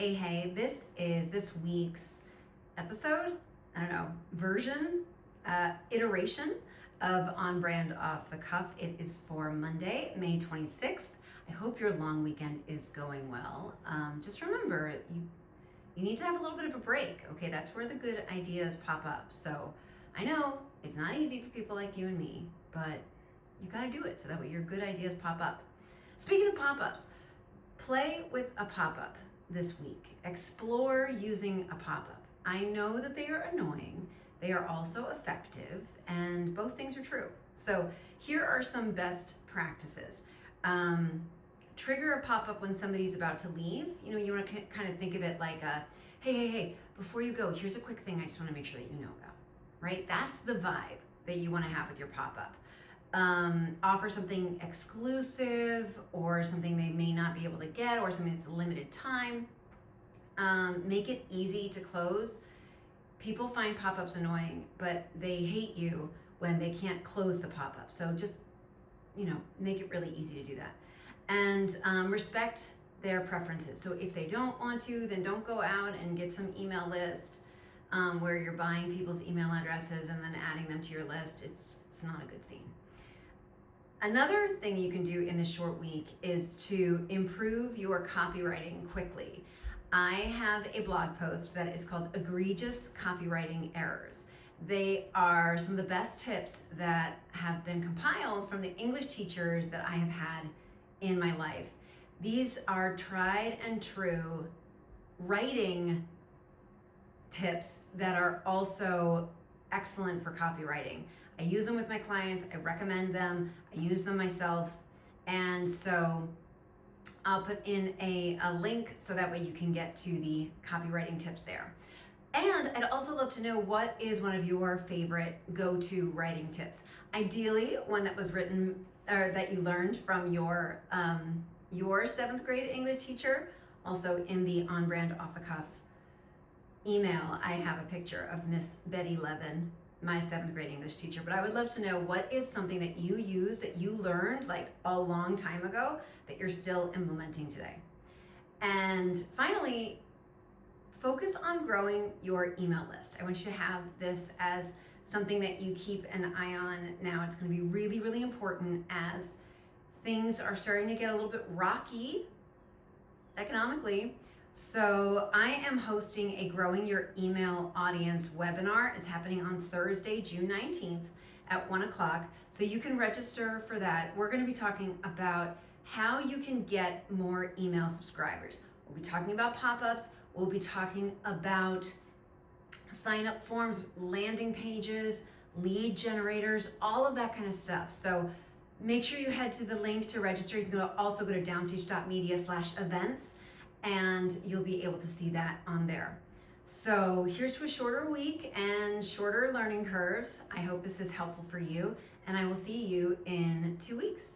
Hey, this is this week's episode, version, iteration of On Brand Off the Cuff. It is for Monday, May 26th. I hope your long weekend is going well. Just remember, you need to have a little bit of a break, okay? That's where the good ideas pop up. So I know it's not easy for people like you and me, but you gotta do it so that way your good ideas pop up. Speaking of pop-ups, play with a pop-up this week. Explore using a pop-up. I know that they are annoying. They are also effective, and both things are true. So here are some best practices. Trigger a pop-up when somebody's about to leave. You want to kind of think of it like hey, before you go, here's a quick thing I just want to make sure that you know about, right? That's the vibe that you want to have with your pop-up. Offer something exclusive or something they may not be able to get or something that's a limited time. Make it easy to close. People find pop-ups annoying, but they hate you when they can't close the pop-up. So just, make it really easy to do that. And respect their preferences. So if they don't want to, then don't go out and get some email list where you're buying people's email addresses and then adding them to your list. It's not a good scene. Another thing you can do in this short week is to improve your copywriting quickly. I have a blog post that is called Egregious Copywriting Errors. They are some of the best tips that have been compiled from the English teachers that I have had in my life. These are tried and true writing tips that are also excellent for copywriting. I use them with my clients, I recommend them, I use them myself, and so I'll put in a link so that way you can get to the copywriting tips there. And I'd also love to know what is one of your favorite go-to writing tips. Ideally, one that was written or that you learned from your 7th grade English teacher. Also in the On Brand Off the Cuff email, I have a picture of Miss Betty Levin, my 7th grade English teacher. But I would love to know what is something that you use, that you learned like a long time ago, that you're still implementing today. And finally, focus on growing your email list. I want you to have this as something that you keep an eye on now. It's going to be really, really important as things are starting to get a little bit rocky economically. So I am hosting a Growing Your Email Audience webinar. It's happening on Thursday, June 19th at 1 o'clock. So you can register for that. We're going to be talking about how you can get more email subscribers. We'll be talking about pop-ups. We'll be talking about sign-up forms, landing pages, lead generators, all of that kind of stuff. So make sure you head to the link to register. You can also go to downstage.media/events. And you'll be able to see that on there. So here's to a shorter week and shorter learning curves. I hope this is helpful for you, and I will see you in 2 weeks.